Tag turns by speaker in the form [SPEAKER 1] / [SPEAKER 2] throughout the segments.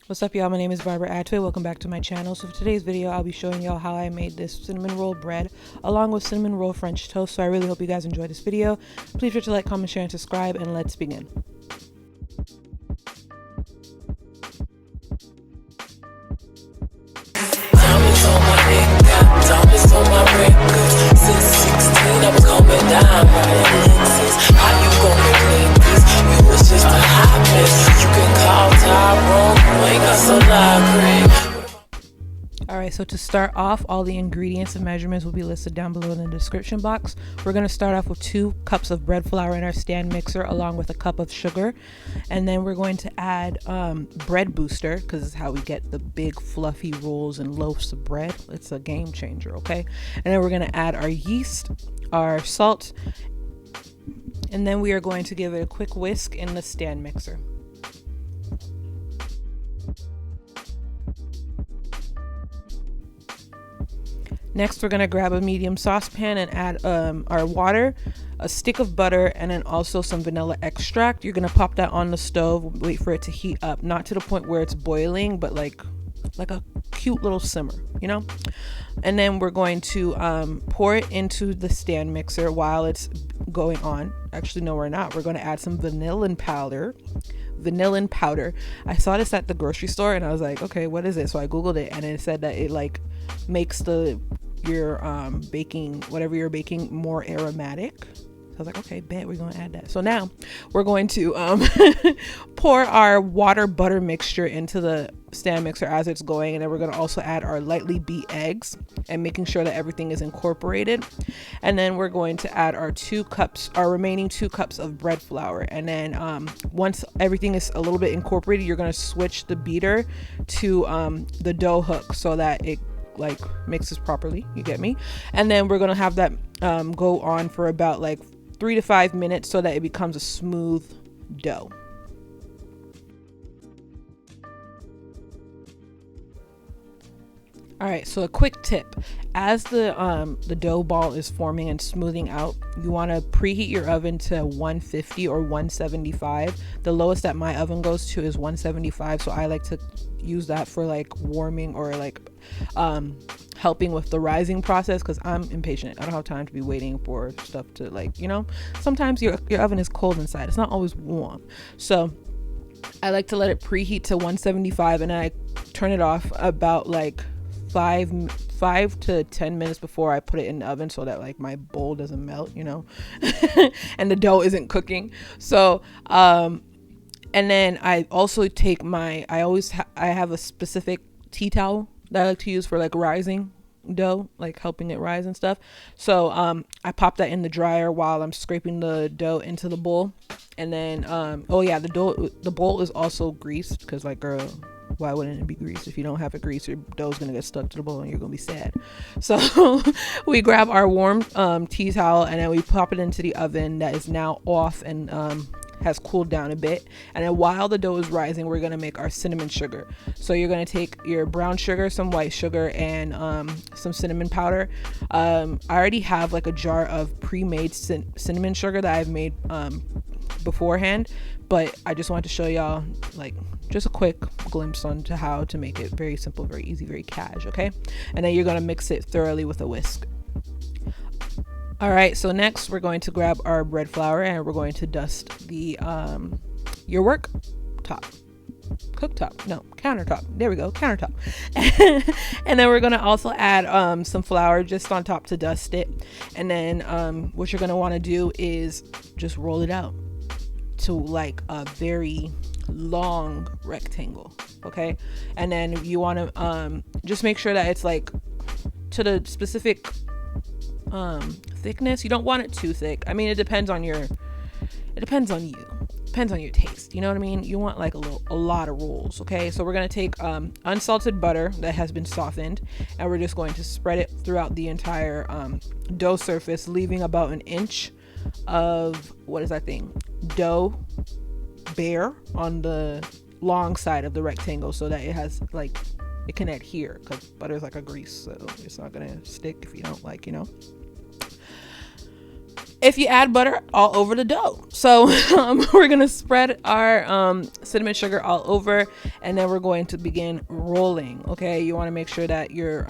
[SPEAKER 1] What's up, y'all? My name is Barbara Atewe. Welcome back to my channel. So for today's video, I'll be showing y'all how I made this cinnamon roll bread along with cinnamon roll French toast. So I really hope you guys enjoy this video. Please remember to like, comment, share, and subscribe, and let's begin.
[SPEAKER 2] Since 16, I was coming down riding Lexus. How you gon' make this? You was just a hot mess. You can call Tyrone, you ain't got so library.
[SPEAKER 1] Alright, so to start off, all the ingredients and measurements will be listed down below in the description box. We're going to start off with 2 cups of bread flour in our stand mixer along with a cup of sugar. And then we're going to add bread booster, because it's how we get the big fluffy rolls and loaves of bread. It's a game changer, okay? And then we're going to add our yeast, our salt, and then we are going to give it a quick whisk in the stand mixer. Next, we're going to grab a medium saucepan and add our water, a stick of butter, and then also some vanilla extract. You're going to pop that on the stove, wait for it to heat up, not to the point where it's boiling, but like a cute little simmer, you know? And then we're going to pour it into the stand mixer while it's going on. Actually, no, we're not. We're going to add some vanillin powder. I saw this at the grocery store and I was like, okay, what is it? So I googled it and it said that it like makes your baking, whatever you're baking, more aromatic. So I was like, okay, bet we're gonna add that. So now we're going to pour our water butter mixture into the stand mixer as it's going, and then we're going to also add our lightly beat eggs and making sure that everything is incorporated. And then we're going to add our remaining 2 cups of bread flour. And then once everything is a little bit incorporated, you're going to switch the beater to the dough hook so that it like mixes properly, you get me? And then we're going to have that go on for about like 3 to 5 minutes so that it becomes a smooth dough. All right, so a quick tip: as the dough ball is forming and smoothing out, you want to preheat your oven to 150 or 175. The lowest that my oven goes to is 175, so I like to use that for like warming or like helping with the rising process, because I'm impatient. I don't have time to be waiting for stuff to, like, you know, sometimes your oven is cold inside, it's not always warm. So I like to let it preheat to 175 and I turn it off about like 5 to 10 minutes before I put it in the oven, so that like my bowl doesn't melt, you know, and the dough isn't cooking. So and then I also take I have a specific tea towel that I like to use for like rising dough, like helping it rise and stuff. So I pop that in the dryer while I'm scraping the dough into the bowl. And then oh yeah, the bowl is also greased, because like, girl, why wouldn't it be greased? If you don't have it greased, your dough's gonna get stuck to the bowl and you're gonna be sad. So we grab our warm tea towel and then we pop it into the oven that is now off and has cooled down a bit. And then while the dough is rising, we're gonna make our cinnamon sugar. So you're gonna take your brown sugar, some white sugar, and some cinnamon powder. I already have like a jar of pre-made cinnamon sugar that I've made beforehand, but I just wanted to show y'all like just a quick glimpse onto how to make it very simple, very easy, very cash. Okay, and then you're gonna mix it thoroughly with a whisk. All right, so next we're going to grab our bread flour and we're going to dust the your countertop. There we go, countertop. And then we're gonna also add some flour just on top to dust it. And then what you're gonna want to do is just roll it out to like a very long rectangle, okay? And then you want to just make sure that it's like to the specific thickness. You don't want it too thick. I mean, it depends on you. Depends on your taste. You know what I mean? You want like a lot of rolls, okay? So we're gonna take unsalted butter that has been softened, and we're just going to spread it throughout the entire dough surface, leaving about an inch of dough bare on the long side of the rectangle, so that it has like, it can adhere, because butter is like a grease, so it's not gonna stick if you don't, like, you know. if you add butter all over the dough. So we're gonna spread our cinnamon sugar all over, and then we're going to begin rolling. Okay, you want to make sure that you're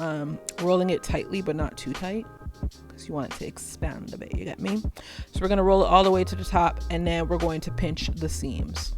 [SPEAKER 1] rolling it tightly but not too tight, because you want it to expand a bit, you get me? So we're gonna roll it all the way to the top, and then we're going to pinch the seams.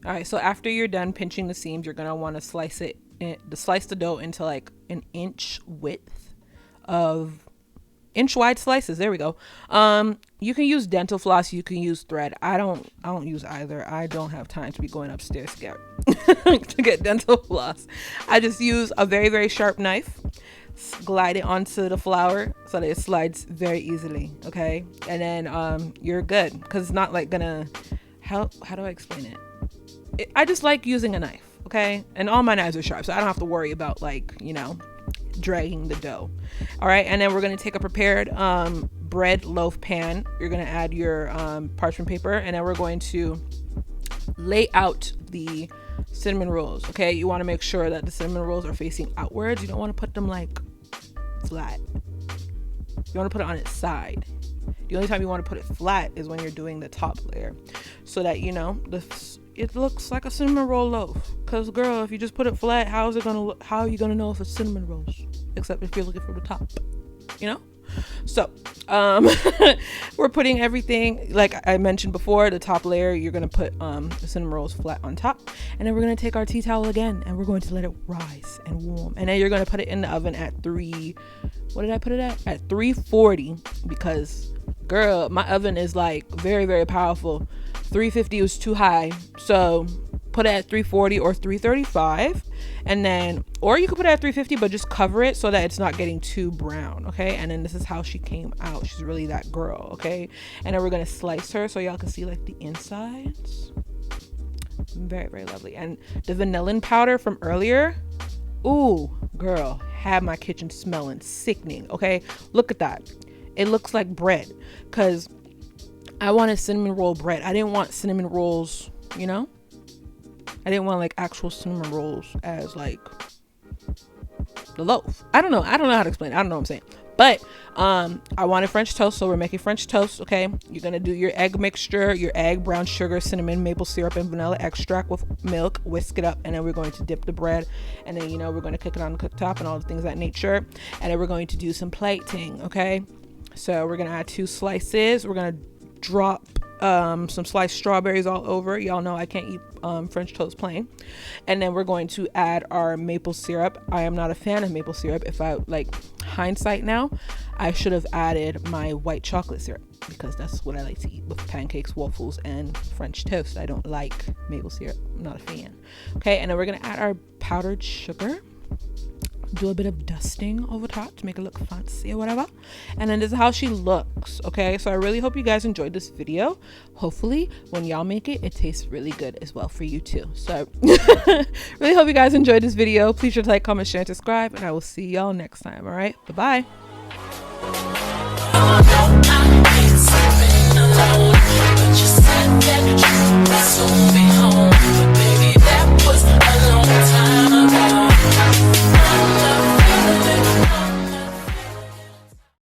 [SPEAKER 1] All right, so after you're done pinching the seams, you're gonna want to slice the dough into like an inch width of inch wide slices. There we go. You can use dental floss, you can use thread. I don't use either. I don't have time to be going upstairs to get dental floss. I just use a very, very sharp knife, glide it onto the flour so that it slides very easily. Okay, and then you're good, because it's not like gonna, how do I explain it? I just like using a knife, okay? And all my knives are sharp, so I don't have to worry about, like, you know, dragging the dough. All right, and then we're gonna take a prepared bread loaf pan. You're gonna add your parchment paper, and then we're going to lay out the cinnamon rolls. Okay, you want to make sure that the cinnamon rolls are facing outwards. You don't want to put them like flat. You want to put it on its side. The only time you want to put it flat is when you're doing the top layer, so that, you know, it looks like a cinnamon roll loaf. Cause girl, if you just put it flat, how are you gonna know if it's cinnamon rolls? Except if you're looking for the top, you know? So we're putting everything, like I mentioned before, the top layer, you're gonna put the cinnamon rolls flat on top, and then we're gonna take our tea towel again, and we're going to let it rise and warm, and then you're gonna put it in the oven at what did I put it at 340, because girl, my oven is like very, very powerful. 350 was too high, so put it at 340 or 335, and then, or you could put it at 350, but just cover it so that it's not getting too brown. Okay, and then this is how she came out. She's really that girl. Okay, and then we're gonna slice her so y'all can see like the insides. Very, very lovely. And the vanillin powder from earlier, ooh girl, had my kitchen smelling sickening. Okay, look at that. It looks like bread, because I wanted cinnamon roll bread. I didn't want cinnamon rolls, you know? I didn't want like actual cinnamon rolls as like the loaf. I don't know how to explain it. I don't know what I'm saying. But I wanted French toast, so we're making French toast. Okay, you're gonna do your egg mixture, your egg, brown sugar, cinnamon, maple syrup, and vanilla extract with milk. Whisk it up, and then we're going to dip the bread, and then, you know, we're going to cook it on the cooktop and all the things of that nature. And then we're going to do some plating. Okay, so we're gonna add 2 slices. We're gonna drop some sliced strawberries all over. Y'all know I can't eat French toast plain. And then we're going to add our maple syrup. I am not a fan of maple syrup. If I, like, hindsight now, I should have added my white chocolate syrup, because that's what I like to eat with pancakes, waffles, and French toast. I don't like maple syrup. I'm not a fan. Okay, and then we're gonna add our powdered sugar. Do a bit of dusting over top to make it look fancy or whatever, and then this is how she looks. Okay, so I really hope you guys enjoyed this video. Hopefully when y'all make it, it tastes really good as well for you too. So really hope you guys enjoyed this video. Please sure to like, comment, share, and subscribe, and I will see y'all next time. All right, bye bye.